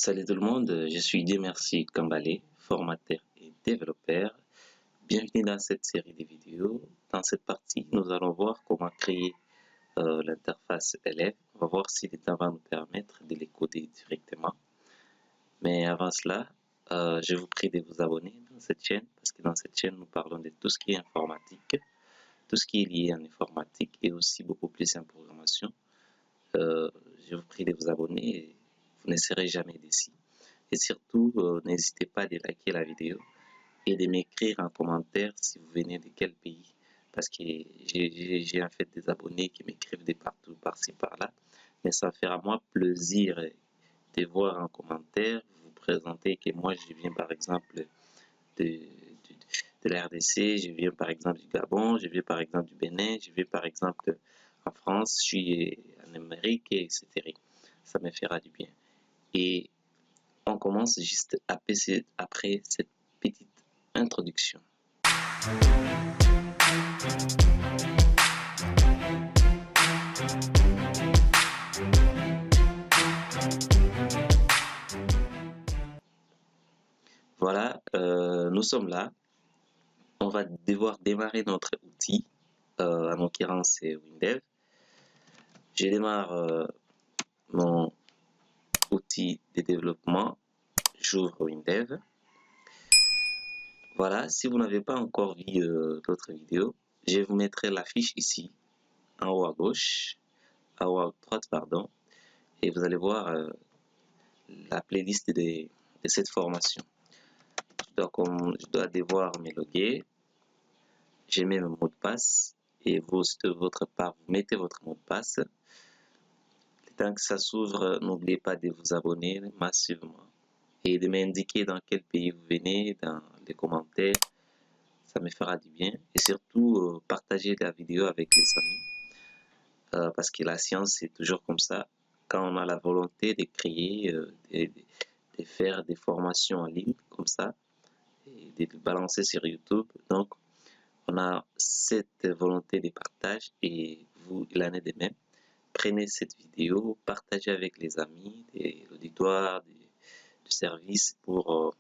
Salut tout le monde, je suis Dieu merci Kambale, formateur et développeur. Bienvenue dans cette série de vidéos. Dans cette partie, nous allons voir comment créer l'interface élève. On va voir si l'État va nous permettre de les coder directement. Mais avant cela, je vous prie de vous abonner dans cette chaîne parce que dans cette chaîne, nous parlons de tout ce qui est informatique, tout ce qui est lié en informatique et aussi beaucoup plus en programmation. Je vous prie de vous abonner, vous ne serez jamais déçus. Et surtout, n'hésitez pas à liker la vidéo et de m'écrire en commentaire si vous venez de quel pays. Parce que j'ai en fait des abonnés qui m'écrivent de partout, par-ci, par-là. Mais ça fera moi plaisir de voir en commentaire, vous présenter que moi je viens par exemple de la RDC, je viens par exemple du Gabon, je viens par exemple du Bénin, je viens par exemple en France, je suis en Amérique, etc. Ça me fera du bien. Et on commence juste après cette petite introduction. Voilà, nous sommes là. On va devoir démarrer notre outil. En l'occurrence, c'est WinDev. Je démarre mon outil de développement. J'ouvre WinDev. Voilà, si vous n'avez pas encore vu d'autres vidéos, je vous mettrai la fiche ici, en haut à gauche, en haut à droite, pardon, et vous allez voir la playlist de cette formation. Je dois devoir me loguer, je mets mon mot de passe, et vous, de votre part, vous mettez votre mot de passe. Le temps que ça s'ouvre, n'oubliez pas de vous abonner massivement et de m'indiquer dans quel pays vous venez dans les commentaires. Ça me fera du bien. Et surtout, partagez la vidéo avec les amis. Parce que la science, c'est toujours comme ça. Quand on a la volonté de créer, de faire des formations en ligne comme ça, et de balancer sur YouTube. Donc, on a cette volonté de partage et vous, il en est de même. Prenez cette vidéo, partagez avec les amis, l'auditoire, du service pour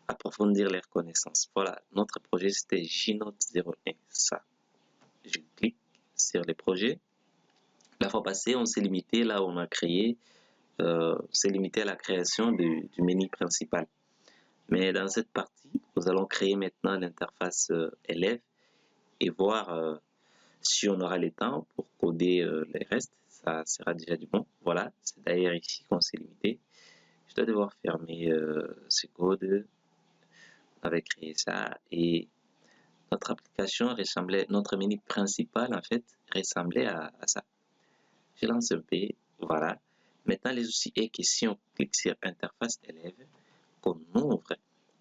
approfondir leurs connaissances. Voilà, notre projet c'était Jnote 01. Ça, je clique sur les projets. La fois passée, on s'est limité là où on a créé, c'est limité à la création du menu principal. Mais dans cette partie, nous allons créer maintenant l'interface élève et voir si on aura le temps pour coder les restes. Ça sera déjà du bon. Voilà, c'est d'ailleurs ici qu'on s'est limité. Je dois devoir fermer ce code. On avait créé ça et notre application ressemblait, notre menu principal en fait ressemblait à ça. Je lance un peu, voilà. Maintenant, les soucis est que si on clique sur interface élève, qu'on ouvre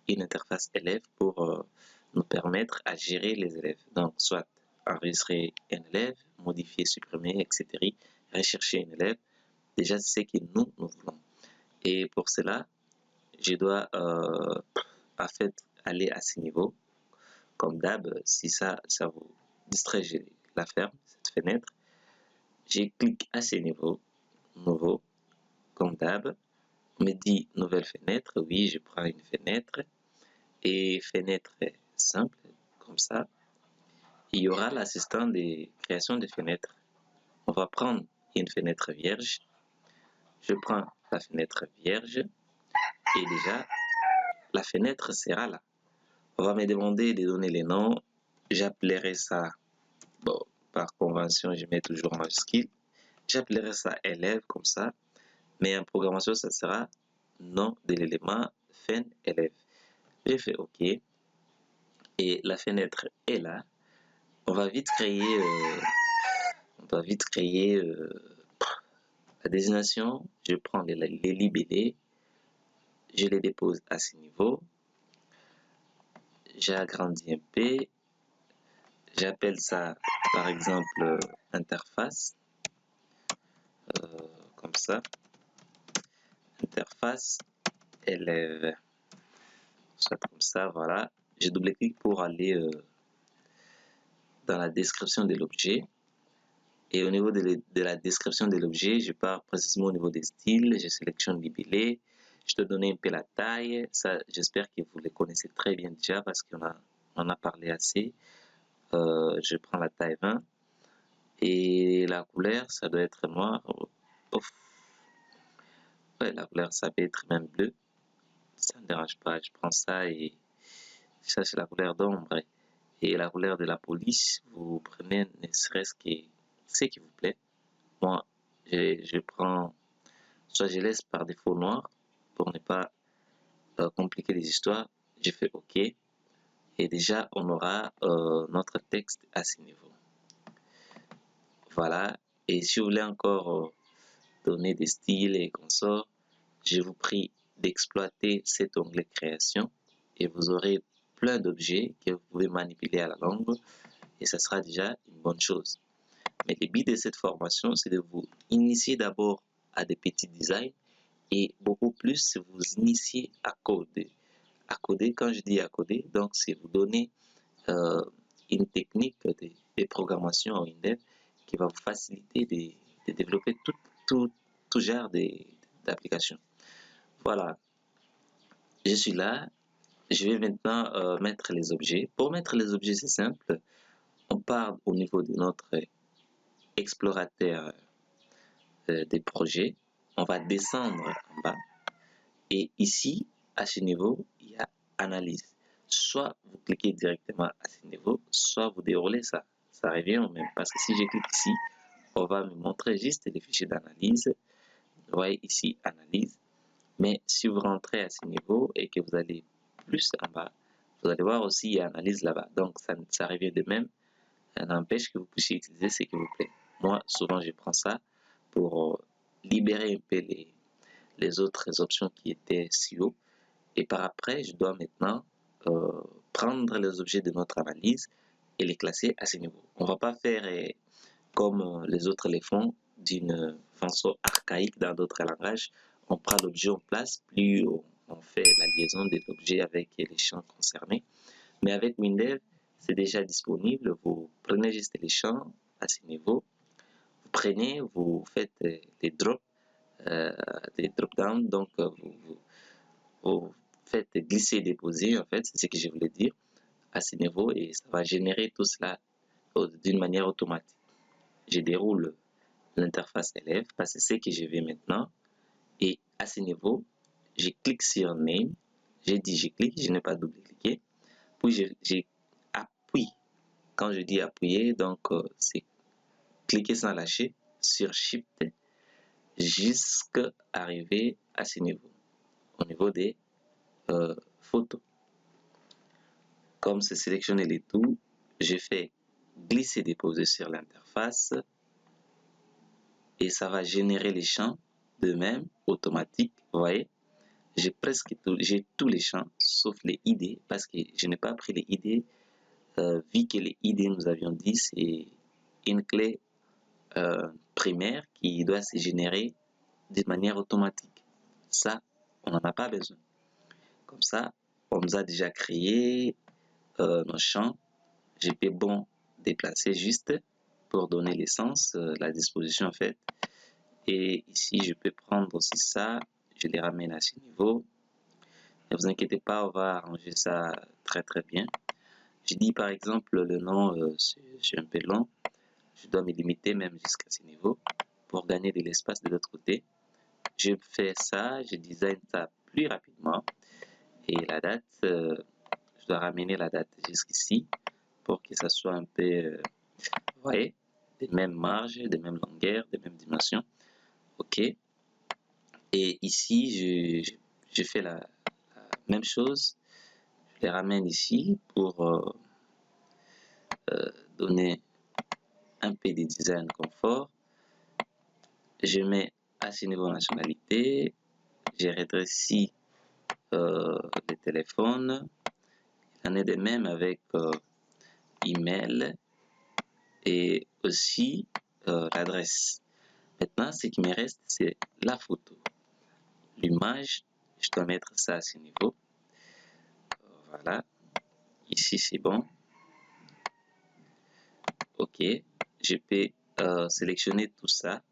une interface élève pour nous permettre à gérer les élèves. Donc, soit enregistrer un élève, modifier, supprimer, etc. Rechercher un élève. Déjà, c'est ce que nous voulons. Et pour cela, je dois en fait aller à ce niveau. Comme d'hab, si ça vous distrait, je la ferme, cette fenêtre. Je clique à ce niveau, nouveau, comme d'hab. On me dit nouvelle fenêtre, oui, je prends une fenêtre. Et fenêtre simple, comme ça. Il y aura l'assistant de création de fenêtres. On va prendre une fenêtre vierge. Je prends la fenêtre vierge. Et déjà, la fenêtre sera là. On va me demander de donner les noms. J'appellerai ça, bon, par convention, je mets toujours majuscule. J'appellerai ça élève comme ça. Mais en programmation, ça sera nom de l'élément fin élève. J'ai fait OK. Et la fenêtre est là. On va vite créer, la désignation. Je prends les libellés. Je les dépose à ce niveau. J'agrandis un peu. J'appelle ça, par exemple, interface. Comme ça. Interface élève. Soit comme ça, voilà. Je double-clique pour aller dans la description de l'objet. Et au niveau de la description de l'objet, je pars précisément au niveau des styles. Je sélectionne libellé. Je te donnais un peu la taille. Ça, j'espère que vous les connaissez très bien déjà parce qu'on en a parlé assez. Je prends la taille 20. Et la couleur, ça doit être noir. Ouf. Ouais, la couleur, ça peut être même bleu. Ça ne me dérange pas. Je prends ça et ça, c'est la couleur d'ombre. Et la couleur de la police, vous prenez ne serait-ce que ce qui vous plaît. Moi, je prends, soit je laisse par défaut noir pour ne pas compliquer les histoires. Je fais OK. Et déjà, on aura notre texte à ce niveau. Voilà. Et si vous voulez encore donner des styles et consorts, je vous prie d'exploiter cet onglet création et vous aurez plein d'objets que vous pouvez manipuler à la longue et ça sera déjà une bonne chose. Mais le but de cette formation, c'est de vous initier d'abord à des petits designs et beaucoup plus vous initier à coder. À coder, quand je dis à coder, donc c'est vous donner une technique de programmation en Windev qui va vous faciliter de développer tout genre d'applications. Voilà, je suis là. Je vais maintenant mettre les objets. Pour mettre les objets, c'est simple. On part au niveau de notre explorateur des projets. On va descendre en bas. Et ici, à ce niveau, il y a analyse. Soit vous cliquez directement à ce niveau, soit vous déroulez ça. Ça revient au même. Parce que si je clique ici, on va me montrer juste les fichiers d'analyse. Vous voyez ici, analyse. Mais si vous rentrez à ce niveau et que vous allez plus en bas, vous allez voir aussi il y a analyse là-bas. Donc ça revient de même. Ça n'empêche que vous puissiez utiliser ce qui vous plaît. Moi, souvent, je prends ça pour libérer un peu les autres options qui étaient si haut. Et par après, je dois maintenant prendre les objets de notre analyse et les classer à ce niveau. On ne va pas faire comme les autres les font, d'une façon archaïque dans d'autres langages. On prend l'objet en place, puis on fait la liaison de l'objet avec les champs concernés. Mais avec Windev, c'est déjà disponible. Vous prenez juste les champs à ce niveau. Vous prenez, vous faites des drop-down. Donc, vous faites glisser et déposer, en fait, c'est ce que je voulais dire, à ce niveau. Et ça va générer tout cela d'une manière automatique. Je déroule l'interface élève parce que c'est ce que je vais maintenant. Et à ce niveau, je clique sur Name. J'ai dit je clique, je n'ai pas double-cliqué. Puis j'appuie. Quand je dis appuyer, donc c'est cliquer sans lâcher sur Shift jusqu'à arriver à ce niveau, au niveau des photos. Comme c'est sélectionné les tout, je fais glisser déposer sur l'interface et ça va générer les champs de même automatique. Vous voyez, j'ai tous les champs sauf les ID parce que je n'ai pas pris les ID vu que les ID nous avions dit c'est une clé primaire qui doit se générer de manière automatique. Ça, on n'en a pas besoin. Comme ça, on nous a déjà créé nos champs. Je peux bon déplacer juste pour donner l'essence, la disposition en fait. Et ici, je peux prendre aussi ça, je les ramène à ce niveau. Ne vous inquiétez pas, on va arranger ça très bien. Je dis par exemple le nom, c'est un peu long. Je dois me limiter même jusqu'à ce niveau pour gagner de l'espace de l'autre côté. Je fais ça, je design ça plus rapidement. Et la date, je dois ramener la date jusqu'ici pour que ça soit un peu, vous voyez, des mêmes marges, des mêmes longueurs, des mêmes dimensions. OK. Et ici, je fais la même chose. Je les ramène ici pour donner un peu de design confort. Je mets à ce niveau nationalité. Je rétrécis le téléphone. Il en est de même avec email et aussi l'adresse. Maintenant, ce qui me reste, c'est la photo. L'image, je dois mettre ça à ce niveau. Voilà. Ici, c'est bon. OK. Je peux sélectionner tout ça,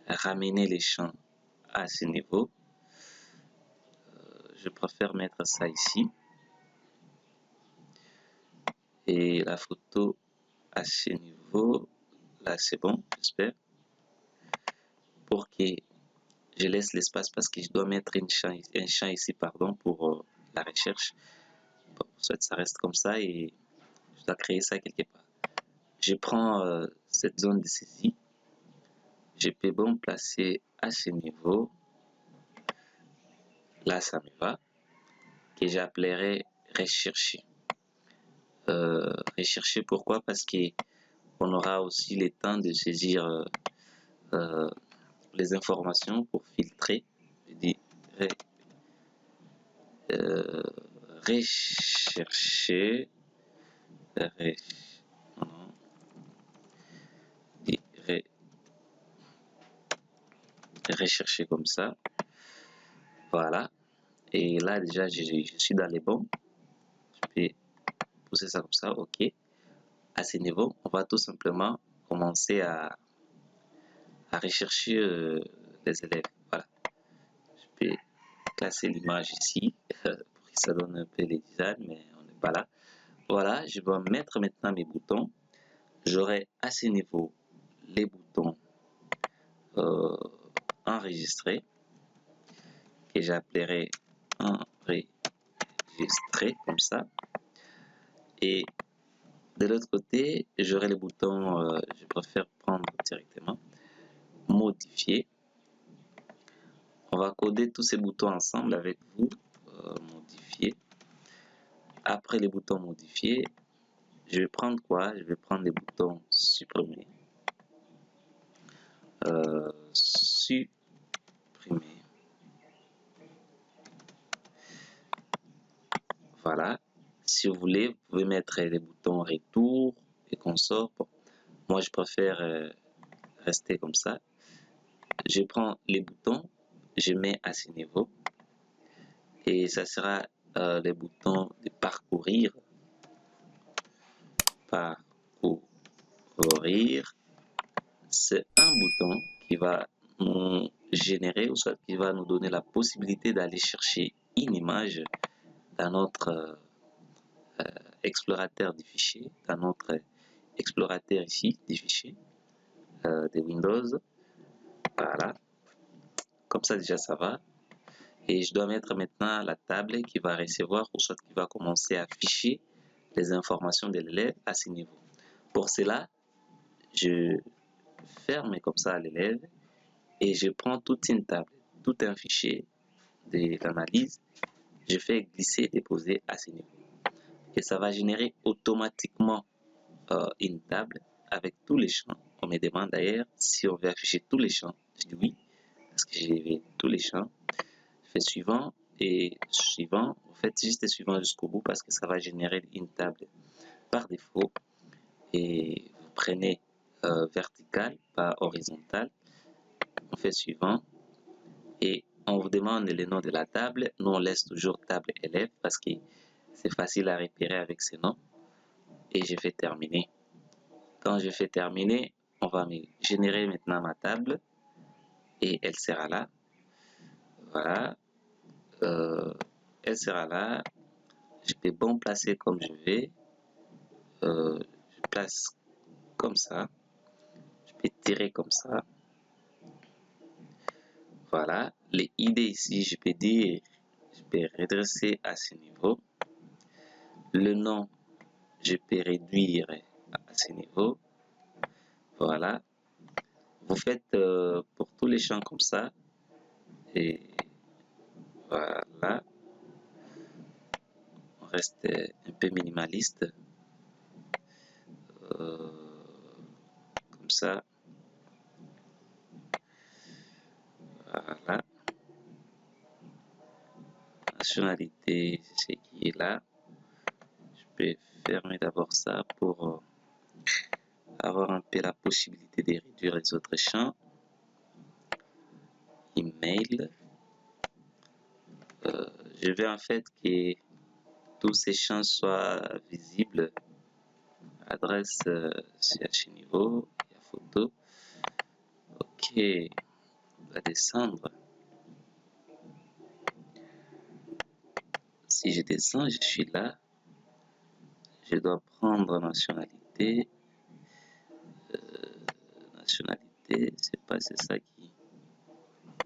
ramener les champs à ce niveau. je préfère mettre ça ici. Et la photo à ce niveau, là c'est bon, j'espère. Pour que je laisse l'espace parce que je dois mettre un champ ici, pardon, pour la recherche. Bon, soit ça reste comme ça et je dois créer ça quelque part. Je prends cette zone de saisie. Je peux bon placer à ce niveau. Là, ça me va. Que j'appellerai rechercher. Rechercher pourquoi? Parce qu'on aura aussi le temps de saisir les informations pour filtrer. Je dis rechercher. Rechercher comme ça. Voilà. Et là, déjà, je suis dans les bons. Je peux pousser ça comme ça. OK. À ce niveau, on va tout simplement commencer à rechercher les élèves. Voilà. Je peux classer l'image ici pour que ça donne un peu les designs, mais on n'est pas là. Voilà, je vais mettre maintenant mes boutons. J'aurai à ce niveau les boutons enregistrés que j'appellerai enregistrer comme ça. Et de l'autre côté, j'aurai les boutons, je préfère prendre directement, modifier. On va coder tous ces boutons ensemble avec vous, modifier. Après les boutons modifiés, je vais prendre quoi? Je vais prendre les boutons supprimer. Supprimer. Voilà. Si vous voulez, vous pouvez mettre les boutons retour et consort. Bon, moi, je préfère rester comme ça. Je prends les boutons, je mets à ce niveau et ça sera les boutons de parcourir. Parcourir, c'est un bouton qui va nous générer ou soit qui va nous donner la possibilité d'aller chercher une image dans notre explorateur des fichiers, dans notre explorateur ici des fichiers de Windows. Voilà, comme ça déjà ça va. Et je dois mettre maintenant la table qui va recevoir ou soit qui va commencer à afficher les informations de l'élève à ce niveau. Pour cela, je ferme comme ça l'élève et je prends toute une table, tout un fichier de l'analyse, je fais glisser, déposer à ce niveau. Et ça va générer automatiquement une table avec tous les champs. On me demande d'ailleurs si on veut afficher tous les champs. Je dis oui, parce que j'ai tous les champs. Je fais suivant et suivant. Vous faites juste suivant jusqu'au bout parce que ça va générer une table par défaut. Et vous prenez vertical, pas horizontal. On fait suivant et on vous demande le nom de la table. Nous, on laisse toujours table élève parce que c'est facile à repérer avec ces noms. Et je fais terminer. Quand je fais terminer, on va me générer maintenant ma table et elle sera là. Voilà. Elle sera là. Je peux bon placer comme je vais. Je place comme ça. Je peux tirer comme ça. Voilà. Les idées ici, je peux dire, je peux redresser à ce niveau. Le nom, je peux réduire à ce niveau. Voilà. Vous faites pour tous les champs comme ça. Et voilà. On reste un peu minimaliste. Comme ça. Voilà. Nationalité, c'est ce qui est là. Je peux fermer d'abord ça pour avoir un peu la possibilité de réduire les autres champs. Email. Je veux en fait que tous ces champs soient visibles. Adresse, c'est à ce niveau. Il y a photo. Ok. On va descendre. si je descends, je suis là, je dois prendre nationalité. Nationalité, c'est pas c'est ça qui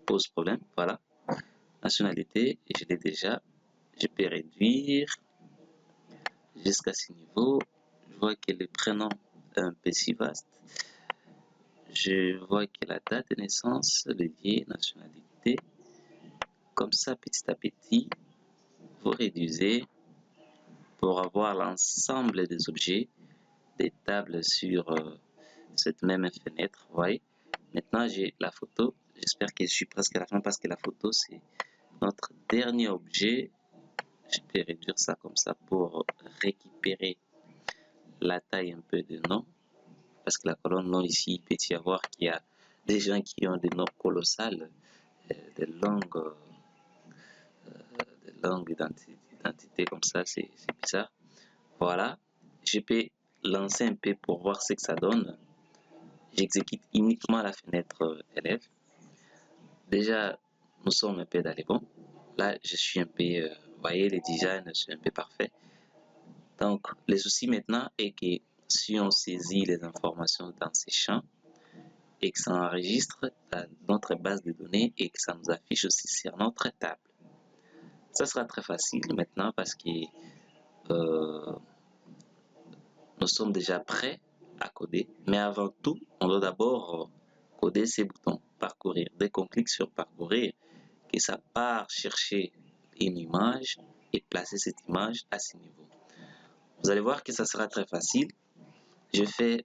pose problème. Voilà, nationalité, et je l'ai déjà. Je peux réduire jusqu'à ce niveau. Je vois que le prénom est un peu si vaste. Je vois que la date de naissance, le lieu, nationalité. Comme ça, petit à petit, vous réduisez pour avoir l'ensemble des objets, des tables sur cette même fenêtre. Vous voyez, maintenant j'ai la photo. J'espère que je suis presque à la fin parce que la photo c'est notre dernier objet. Je peux réduire ça comme ça pour récupérer la taille un peu de nom. Parce que la colonne nom ici, il peut y avoir qu'il y a des gens qui ont des noms colossales, des langues identités comme ça, c'est bizarre. Voilà, je peux lancer un peu pour voir ce que ça donne. J'exécute uniquement la fenêtre élève. Déjà, nous sommes un peu dans les bons. Là, je suis un peu, vous voyez, le design, c'est un peu parfait. Donc, le souci maintenant est que si on saisit les informations dans ces champs et que ça enregistre dans notre base de données et que ça nous affiche aussi sur notre table, ça sera très facile maintenant parce que nous sommes déjà prêts à coder. Mais avant tout, on doit d'abord coder ces boutons, parcourir. Dès qu'on clique sur parcourir, que ça part chercher une image et placer cette image à ce niveau. Vous allez voir que ça sera très facile. Je fais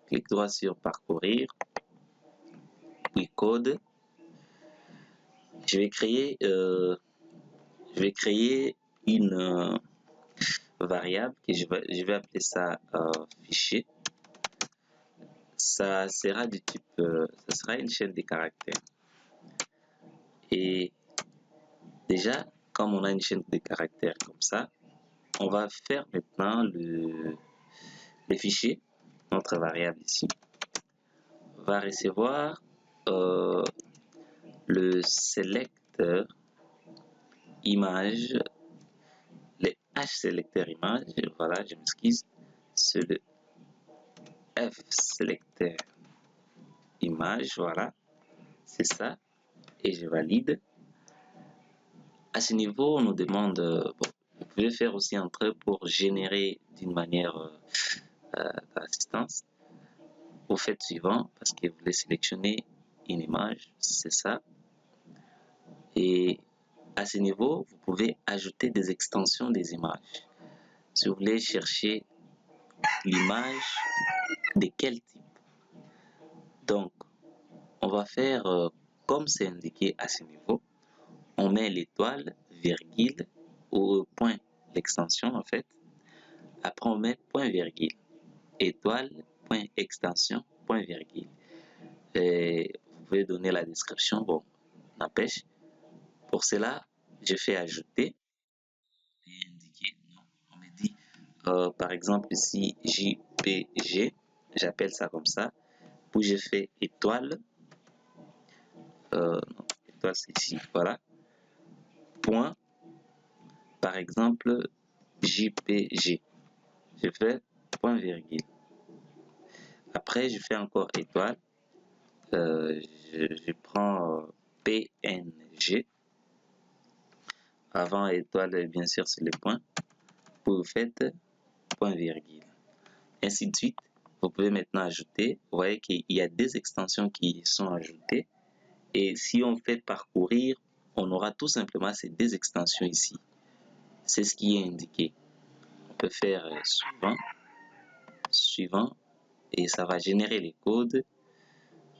clic droit sur parcourir, puis code. Je vais créer une variable que je vais appeler ça fichier. Ça sera du type, ça sera une chaîne de caractères. Et déjà, comme on a une chaîne de caractères comme ça, on va faire maintenant le fichier. Notre variable ici va recevoir le selecteur image, le H selecteur image, voilà, je m'excuse, c'est le F selecteur image, voilà, c'est ça, et je valide. À ce niveau, on nous demande, bon, vous pouvez faire aussi entrer pour générer d'une manière d'assistance. Vous faites suivant parce que vous voulez sélectionner une image, c'est ça. Et à ce niveau, vous pouvez ajouter des extensions des images. Si vous voulez chercher l'image de quel type. Donc, on va faire comme c'est indiqué à ce niveau. On met l'étoile, virgule, au point l'extension en fait. Après, on met point virgule. Étoile, point extension, point virgule. Et vous pouvez donner la description, bon, n'empêche. Pour cela, je fais ajouter et indiquer, non, on me dit, par exemple ici, JPG, j'appelle ça comme ça, puis je fais étoile, non, étoile c'est ici, voilà, point, par exemple, JPG, je fais point virgule. Après, je fais encore étoile, je prends PNG, avant étoile, bien sûr, c'est le point, puis vous faites point virgule. Ainsi de suite, vous pouvez maintenant ajouter, vous voyez qu'il y a des extensions qui sont ajoutées, et si on fait parcourir, on aura tout simplement ces deux extensions ici. C'est ce qui est indiqué. On peut faire suivant, et ça va générer les codes,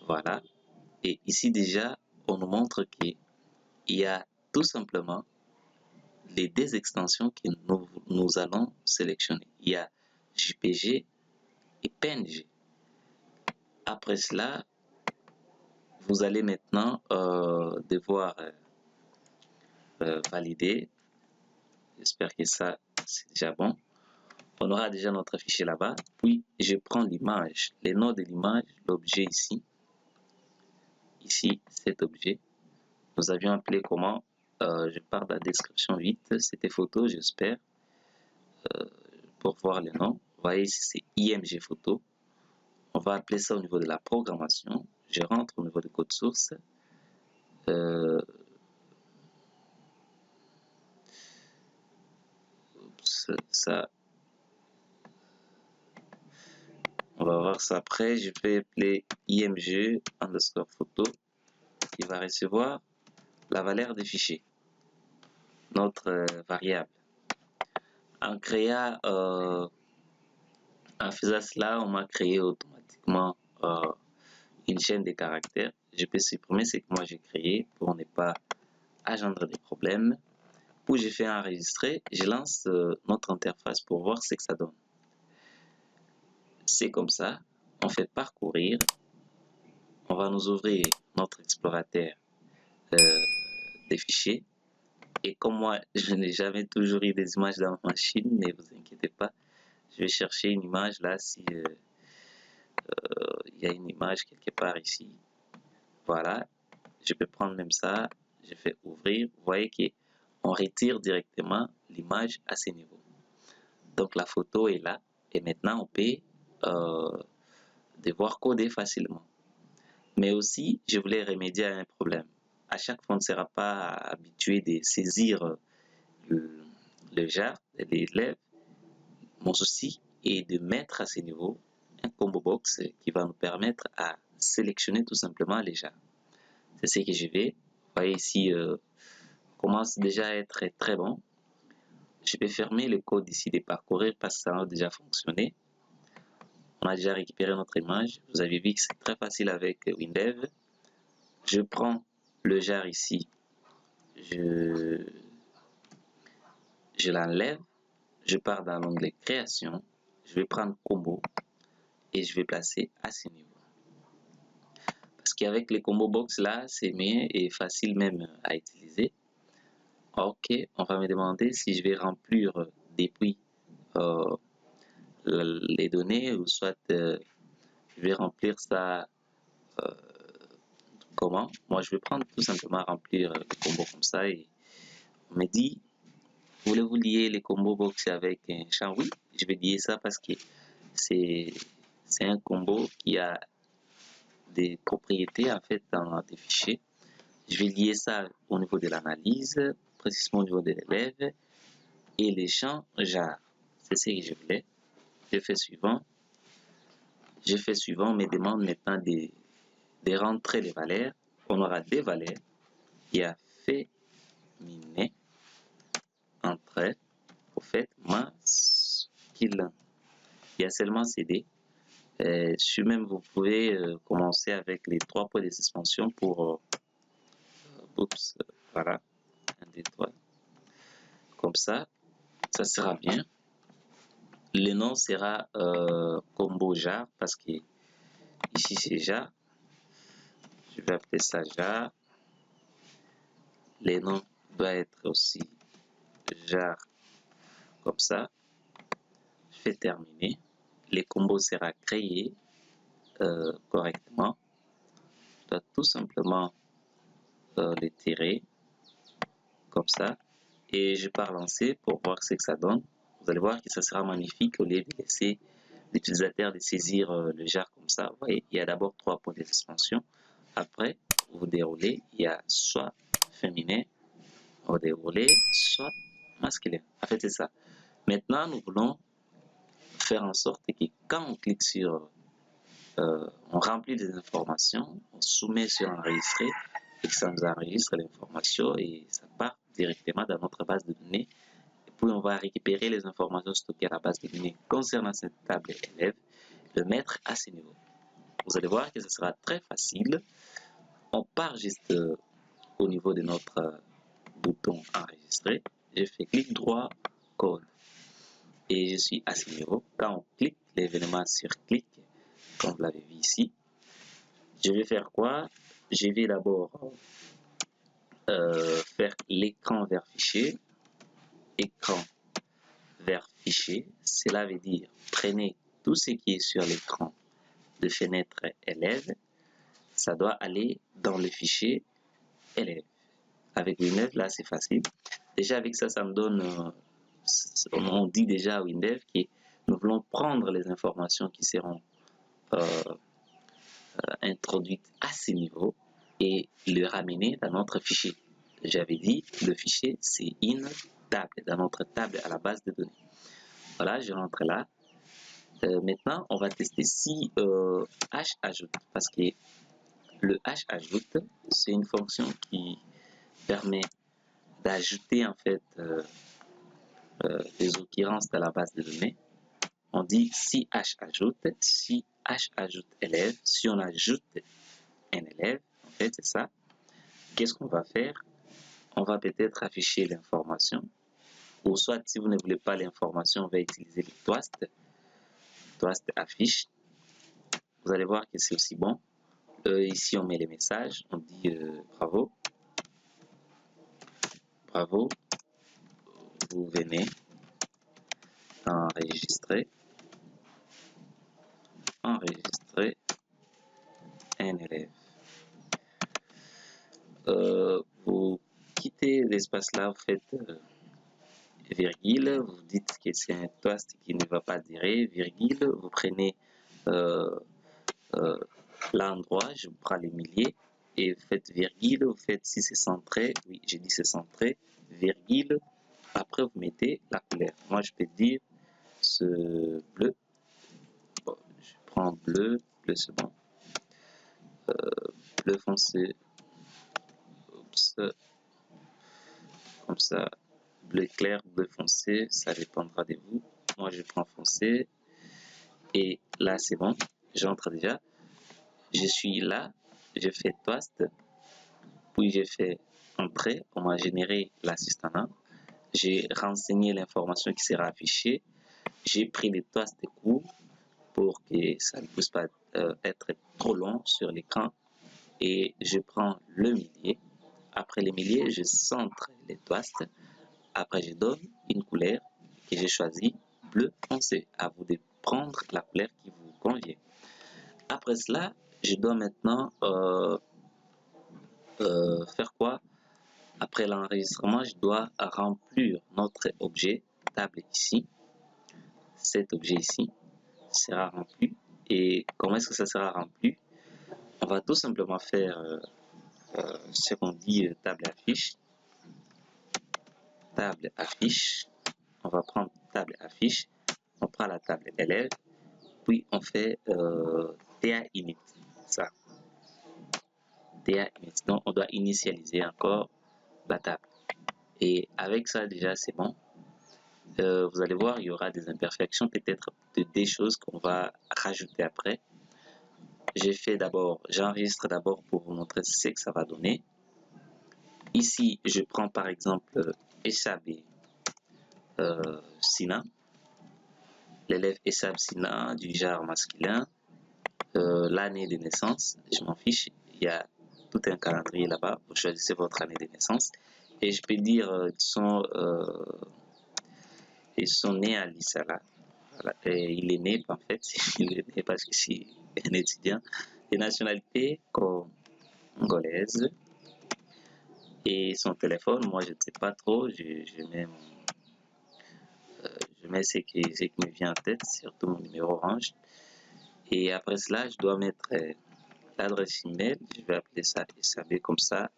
voilà. Et ici déjà, on nous montre qu'il y a tout simplement les deux extensions que nous allons sélectionner. Il y a JPG et PNG. Après cela, vous allez maintenant devoir valider. J'espère que ça, c'est déjà bon. On aura déjà notre fichier là-bas. Puis, je prends l'image, le nom de l'image, l'objet ici. Ici, cet objet. Nous avions appelé comment? je pars de la description vite. C'était photo, j'espère, pour voir les noms. Vous voyez ici, c'est IMG photo. On va appeler ça au niveau de la programmation. Je rentre au niveau de code source. Ça, on va voir ça après. Je vais appeler IMG underscore photo. Il va recevoir la valeur des fichiers, notre variable. En créant, en faisant cela, on m'a créé automatiquement une chaîne de caractères. Je peux supprimer ce que moi j'ai créé pour ne pas engendrer des problèmes. Puis je fais enregistrer, je lance notre interface pour voir ce que ça donne. C'est comme ça, on fait parcourir, on va nous ouvrir notre explorateur des fichiers. Et comme moi, je n'ai jamais toujours eu des images dans ma machine, ne vous inquiétez pas, je vais chercher une image là si il y a une image quelque part ici. Voilà, je peux prendre même ça, je fais ouvrir. Vous voyez qu'on retire directement l'image à ce niveau. Donc la photo est là et maintenant on peut devoir coder facilement. Mais aussi, je voulais remédier à un problème. À chaque fois, on ne sera pas habitué de saisir le jar, les lèvres. Mon souci est de mettre à ce niveau un combo box qui va nous permettre à sélectionner tout simplement les jars. C'est ce que je vais. Vous voyez ici, commence déjà à être très bon. Je vais fermer le code ici de parcourir parce que ça a déjà fonctionné. On a déjà récupéré notre image. Vous avez vu que c'est très facile avec WinDev. Je prends le jar ici, je l'enlève, je pars dans l'onglet création, je vais prendre combo et je vais placer à ce niveau. Parce qu'avec les combo box là, c'est mieux et facile même à utiliser. Ok, on va me demander si je vais remplir depuis les données ou soit je vais remplir ça comment. Moi je vais prendre tout simplement remplir le combo comme ça et on me dit voulez-vous lier les combo box avec un champ? Oui, je vais lier ça parce que c'est un combo qui a des propriétés en fait dans des fichiers. Je vais lier ça au niveau de l'analyse, précisément au niveau de l'élève et les champs jar. C'est ce que je voulais. Je fais suivant. Je fais suivant, on me demande maintenant de rentrer les valeurs. On aura des valeurs. Il y a féminin, entrée, prophète, masculin. Il y a seulement CD. Même, vous pouvez commencer avec les 3 points de suspension pour oups, voilà, 1, 2, 3. Comme ça sera bien. Le nom sera combo jar parce que ici c'est jar. Je vais appeler ça jar. Les noms doivent être aussi jar comme ça. Je fais terminer. Le combo sera créé correctement. Je dois tout simplement les tirer comme ça et je pars lancer pour voir ce que ça donne. Vous allez voir que ça sera magnifique au lieu de laisser l'utilisateur de saisir le jar comme ça. Vous voyez, il y a d'abord 3 points de suspension. Après, vous déroulez, il y a soit féminin, vous déroulez, soit masculin. En fait, c'est ça. Maintenant, nous voulons faire en sorte que quand on clique sur, on remplit des informations, on soumet sur enregistrer et que ça nous enregistre l'information et ça part directement dans notre base de données. Et puis, on va récupérer les informations stockées à la base de données concernant cette table élève, le mettre à ce niveau. Vous allez voir que ce sera très facile. On part juste au niveau de notre bouton enregistrer. Je fais clic droit, code. Et je suis à ce niveau. Quand on clique, l'événement sur clic, comme vous l'avez vu ici, je vais faire quoi? Je vais d'abord faire l'écran vers fichier. Écran vers fichier. Cela veut dire prenez tout ce qui est sur l'écran de fenêtre élève. Ça doit aller dans le fichier élève. Avec WinDev, là, c'est facile. Déjà, avec ça, ça me donne... on dit déjà à WinDev que nous voulons prendre les informations qui seront introduites à ce niveau et le ramener dans notre fichier. J'avais dit, le fichier, c'est une table, dans notre table à la base de données. Voilà, je rentre là. Maintenant, on va tester si h ajoute, parce que le h ajoute, c'est une fonction qui permet d'ajouter en fait des occurrences dans la base de données. On dit si h ajoute élève, si on ajoute un élève, en fait c'est ça. Qu'est-ce qu'on va faire? On va peut-être afficher l'information, ou soit si vous ne voulez pas l'information, on va utiliser le toast affiche. Vous allez voir que c'est aussi bon. Ici on met les messages, on dit bravo, vous venez enregistrer un élève. Vous quittez l'espace là, vous faites virgule, vous dites que c'est un toast qui ne va pas durer, virgule, vous prenez l'endroit, je prends les milliers, et vous faites virgule, vous faites si c'est centré, oui j'ai dit c'est centré, virgule, après vous mettez la couleur. Moi je peux dire ce bleu, bon, je prends bleu c'est bon, bleu foncé, oups, comme ça, bleu clair, bleu foncé, ça dépendra de vous. Moi je prends foncé, et là c'est bon, j'entre déjà, je suis là, je fais toast, puis j'ai fait entrer, on m'a généré l'assistant, j'ai renseigné l'information qui sera affichée, j'ai pris les toasts de cours pour que ça ne puisse pas être trop long sur l'écran, et je prends le millier. Après les milliers, je centre les toasts, après je donne une couleur que j'ai choisie, bleu foncé. À vous de prendre la couleur qui vous convient. Après cela, je dois maintenant faire quoi? Après l'enregistrement, je dois remplir notre objet table ici. Cet objet ici sera rempli. Et comment est-ce que ça sera rempli? On va tout simplement faire ce qu'on dit table affiche. Table affiche. On va prendre table affiche. On prend la table élève. Puis on fait TA init. Ça. TA init. Donc on doit initialiser encore la table. Et avec ça déjà c'est bon. Vous allez voir, il y aura des imperfections, peut-être des choses qu'on va rajouter après. J'enregistre d'abord pour vous montrer ce que ça va donner. Ici, je prends par exemple SAB Sina, l'élève SAB Sina du genre masculin, l'année de naissance, je m'en fiche, il y a tout un calendrier là-bas, vous choisissez votre année de naissance, et je peux dire ils sont nés à Lissala. Voilà. Et il est né, en fait, il est né parce que c'est un étudiant de nationalité congolaise. Et son téléphone, moi je ne sais pas trop, je mets ce qui me vient en tête, surtout mon numéro orange. Et après cela, je dois mettre l'adresse email, je vais appeler ça SAB comme ça,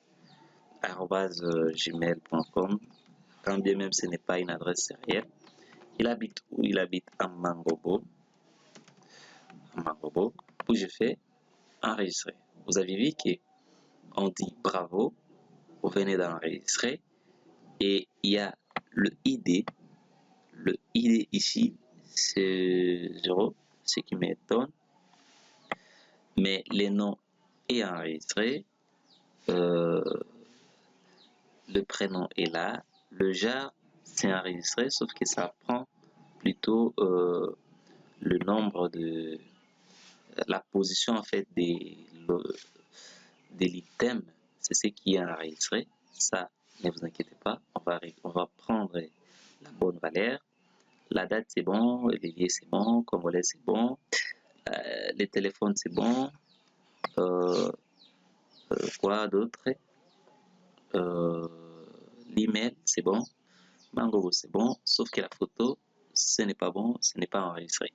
@gmail.com, quand bien même ce n'est pas une adresse réelle. Il habite où? Il habite à Mangobo. Puis je fais enregistrer. Vous avez vu qu'on dit bravo, vous venez d'enregistrer, et il y a le ID ici, c'est 0, ce qui m'étonne, mais le nom est enregistré, le prénom est là, le genre c'est enregistré, sauf que ça prend plutôt le nombre de la position en fait de l'item, c'est ce qui est enregistré. Ça, ne vous inquiétez pas, on va prendre la bonne valeur. La date c'est bon, les liens c'est bon, congolais c'est bon, les téléphones c'est bon, quoi d'autre? l'email, c'est bon. Mangobo, c'est bon. Sauf que la photo, ce n'est pas bon, ce n'est pas enregistré.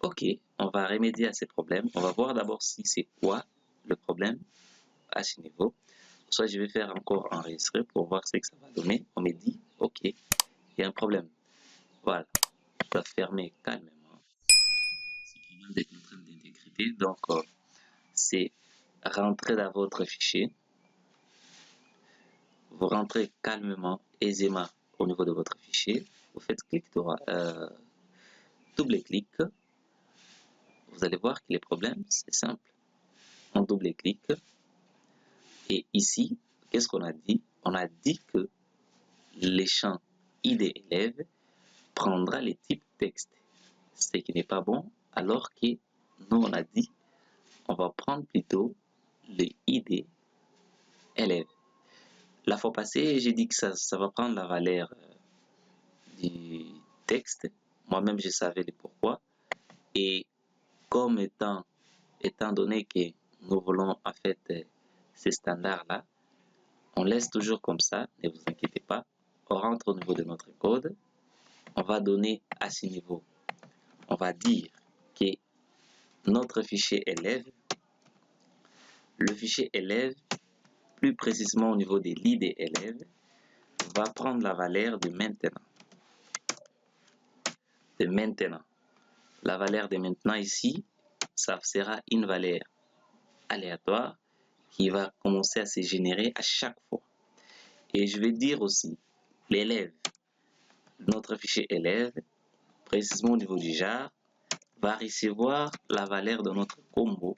Ok, on va remédier à ces problèmes. On va voir d'abord si c'est quoi le problème à ce niveau. Soit je vais faire encore enregistrer pour voir ce que ça va donner. On me dit, ok, il y a un problème. Voilà, je dois fermer calmement. C'est problème des contraintes d'intégrité. Donc, c'est rentrer dans votre fichier. Vous rentrez calmement, aisément au niveau de votre fichier. Vous faites clic droit, double-clic. Vous allez voir que les problèmes, c'est simple. On double-clic. Et ici, qu'est-ce qu'on a dit? On a dit que les champs ID élève prendra les types texte, ce qui n'est pas bon, alors que nous on a dit on va prendre plutôt le ID élève. La fois passée, j'ai dit que ça va prendre la valeur du texte. Moi-même, je savais le pourquoi. Et comme étant donné que nous voulons en fait ces standards-là, on laisse toujours comme ça, ne vous inquiétez pas. On rentre au niveau de notre code. On va donner à ce niveau, on va dire que notre fichier élève, le fichier élève, plus précisément au niveau de l'ID élève, va prendre la valeur de maintenant. La valeur de maintenant ici, ça sera une valeur aléatoire qui va commencer à se générer à chaque fois. Et je vais dire aussi, l'élève, notre fichier élève, précisément au niveau du jar, va recevoir la valeur de notre combo.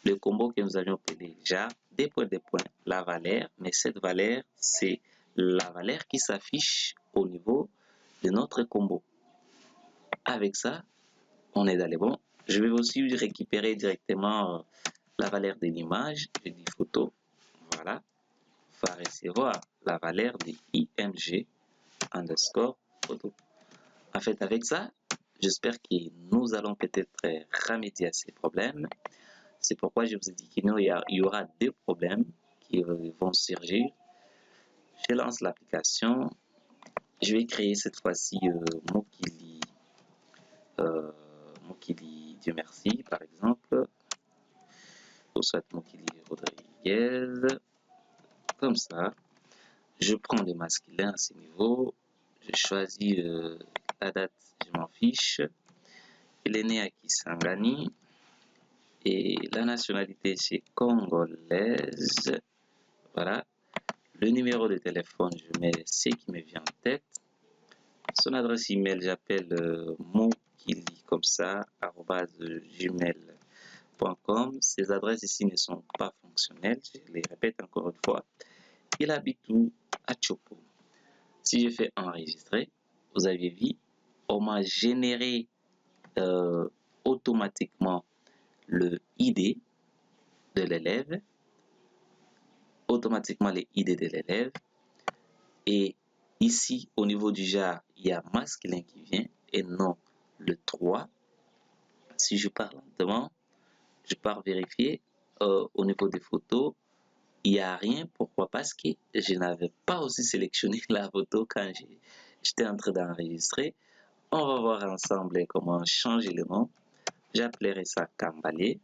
Le combo que nous avions appelé jar, des points, la valeur, mais cette valeur, c'est la valeur qui s'affiche au niveau de notre combo. Avec ça, on est dans les bons. Je vais aussi récupérer directement la valeur de l'image. Je dis photo, voilà, va recevoir la valeur de img underscore photo. En fait, avec ça, j'espère que nous allons peut-être remédier à ces problèmes. C'est pourquoi je vous ai dit qu'il y aura deux problèmes qui vont surgir. Je lance l'application. Je vais créer cette fois-ci Mokili Dieu merci, par exemple. Ou soit Mokili Rodriguez. Comme ça. Je prends le masculin à ce niveau. Je choisis la date, je m'en fiche. Il est né à Kisangani. Et la nationalité, c'est congolaise. Voilà. Le numéro de téléphone, je mets ce qui me vient en tête. Son adresse email, j'appelle mokili comme ça, @gmail.com. Ces adresses ici ne sont pas fonctionnelles. Je les répète encore une fois. Il habite où? À Chopo. Si je fais enregistrer, vous avez vu, on m'a généré automatiquement le ID de l'élève, et ici au niveau du jar il y a masculin qui vient et non le 3. Si je pars lentement, je pars vérifier au niveau des photos, il n'y a rien. Pourquoi? Parce que je n'avais pas aussi sélectionné la photo quand j'étais en train d'enregistrer. On va voir ensemble comment changer le nom. J'appellerai ça Kambale.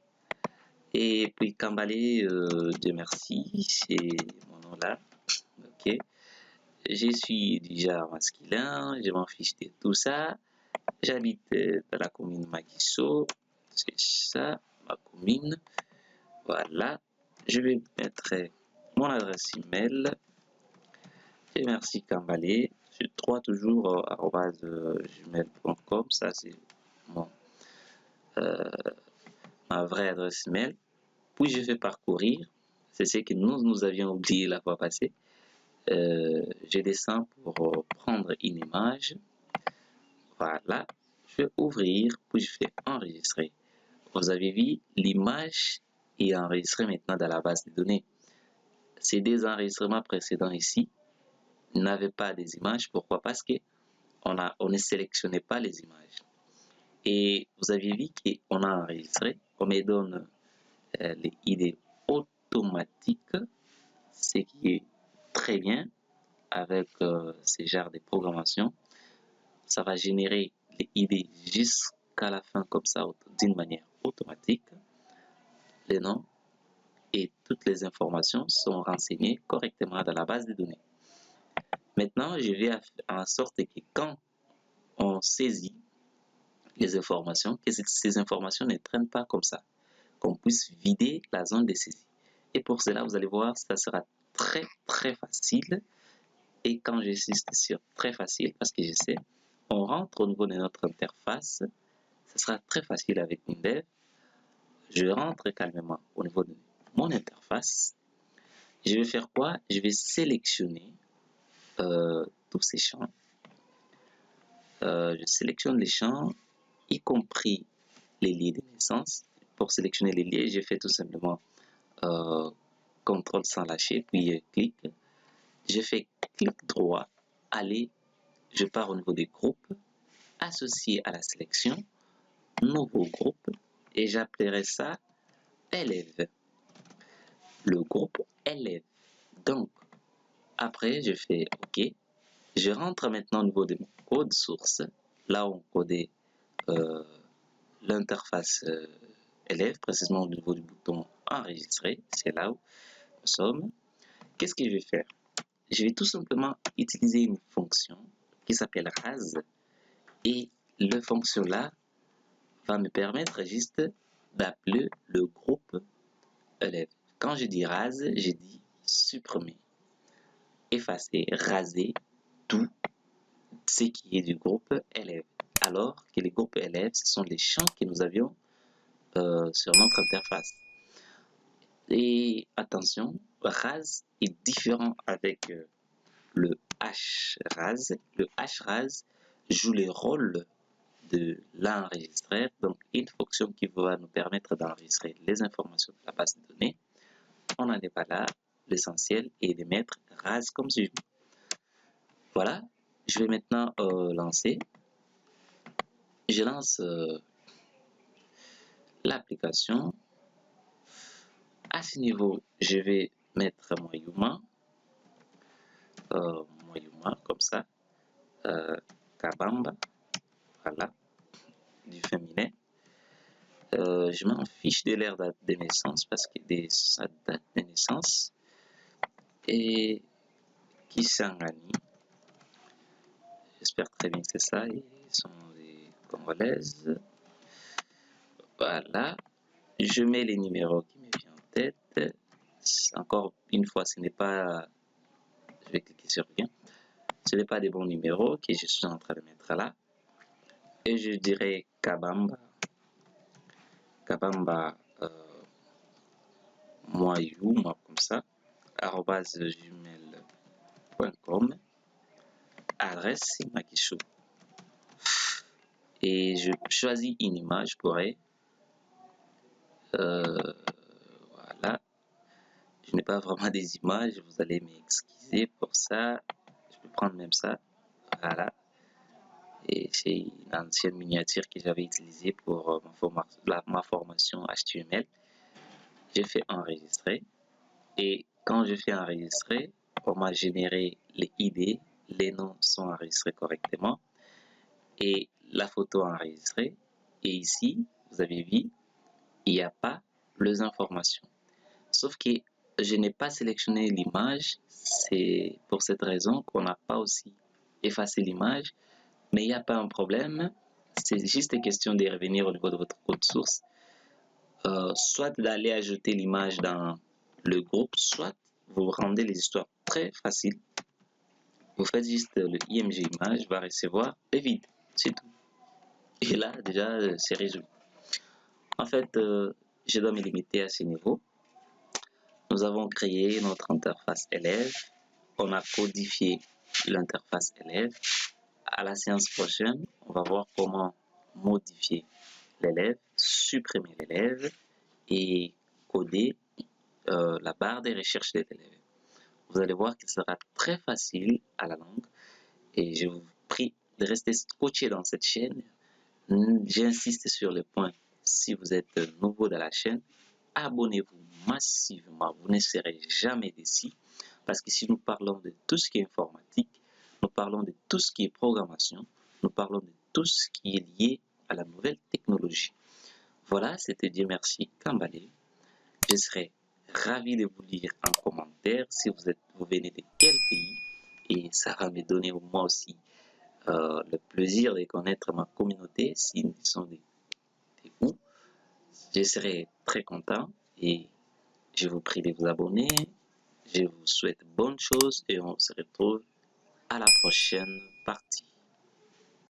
Et puis Kambale, Dieu merci, c'est mon nom là. Ok. Je suis déjà masculin, je m'en fiche de tout ça. J'habite dans la commune Makiso, c'est ça, ma commune. Voilà. Je vais mettre mon adresse email. Et merci Kambale. Je crois toujours @gmail.com. Ça, c'est mon ma vraie adresse email. Puis je vais parcourir. C'est ce que nous avions oublié la fois passée. Je descends pour prendre une image. Voilà. Je vais ouvrir, puis je fais enregistrer. Vous avez vu, l'image est enregistrée maintenant dans la base de données. Ces deux enregistrements précédents ici n'avaient pas des images. Pourquoi? Parce que on ne sélectionnait pas les images. Et vous avez vu qu'on a enregistré. On me donne les idées automatiques, ce qui est très bien avec ces genres de programmation. Ça va générer les idées jusqu'à la fin comme ça d'une manière automatique. Les noms et toutes les informations sont renseignées correctement dans la base de données. Maintenant, je vais en sorte que quand on saisit les informations, que ces informations ne traînent pas comme ça, qu'on puisse vider la zone de saisie. Et pour cela, vous allez voir, ça sera très facile. Et quand j'insiste sur très facile, parce que je sais, on rentre au niveau de notre interface, ce sera très facile avec WinDev. Je rentre calmement au niveau de mon interface. Je vais faire quoi? Je vais sélectionner tous ces champs. Je sélectionne les champs, y compris les liens de naissance. Pour sélectionner les liens, j'ai fait tout simplement CTRL sans lâcher, puis clic. Je fais clic droit, aller, je pars au niveau des groupes, associé à la sélection, nouveau groupe, et j'appellerai ça élève. Le groupe élève. Donc, après, je fais OK. Je rentre maintenant au niveau de mon code source, là où on codait l'interface élève, précisément au niveau du bouton enregistrer, c'est là où nous sommes. Qu'est-ce que je vais faire? Je vais tout simplement utiliser une fonction qui s'appelle ras et la fonction là va me permettre juste d'appeler le groupe élève. Quand je dis ras, je dis supprimer, effacer, raser tout ce qui est du groupe élève. Alors que les groupes élèves, ce sont les champs que nous avions sur notre interface. Et attention, ras est différent avec le hras. Le hras joue le rôle de l'enregistreur, donc une fonction qui va nous permettre d'enregistrer les informations de la base de données. On n'en est pas là. L'essentiel est de mettre ras comme suivant. Voilà, je vais maintenant lancer. Je lance l'application. À ce niveau, je vais mettre mon Yuma, comme ça, Kabamba, voilà, du féminin. Je m'en fiche de leur date de naissance parce que sa date de naissance et Kisangani. J'espère très bien que c'est ça. Ils sont des Congolaises. Voilà. Je mets les numéros qui me viennent en tête. Encore une fois, ce n'est pas... Je vais cliquer sur rien. Ce n'est pas des bons numéros que je suis en train de mettre là. Et je dirais Kabamba. Kabamba moi comme ça. @gmail.com. Adresse Makisho. Et je choisis une image pour elle. Voilà. Je n'ai pas vraiment des images, vous allez m'excuser pour ça. Je peux prendre même ça. Voilà. Et c'est une ancienne miniature que j'avais utilisée pour ma formation HTML. J'ai fait enregistrer. Et quand je fais enregistrer, on m'a généré les ID, les noms sont enregistrés correctement. Et la photo enregistrée. Et ici, vous avez vu, il n'y a pas les informations. Sauf que je n'ai pas sélectionné l'image, c'est pour cette raison qu'on n'a pas aussi effacé l'image, mais il n'y a pas un problème, c'est juste une question de revenir au niveau de votre code source, soit d'aller ajouter l'image dans le groupe, soit vous rendez les histoires très faciles, vous faites juste le img image va recevoir le vide, c'est tout. Et là, déjà, c'est résolu. En fait, je dois me limiter à ce niveau. Nous avons créé notre interface élève. On a codifié l'interface élève. À la séance prochaine, on va voir comment modifier l'élève, supprimer l'élève et coder la barre de recherche de l'élève. Vous allez voir qu'il sera très facile à la longue et je vous prie de rester scotché dans cette chaîne. J'insiste sur le point, si vous êtes nouveau dans la chaîne, abonnez-vous massivement, vous ne serez jamais déçus. Parce que si nous parlons de tout ce qui est informatique, nous parlons de tout ce qui est programmation, nous parlons de tout ce qui est lié à la nouvelle technologie. Voilà, c'était Dieu merci Kambale. Je serais ravi de vous lire en commentaire si vous venez de quel pays, et ça va me donner moi aussi le plaisir de connaître ma communauté s'ils sont de où. Je serai très content et je vous prie de vous abonner. Je vous souhaite bonne chose et on se retrouve à la prochaine partie.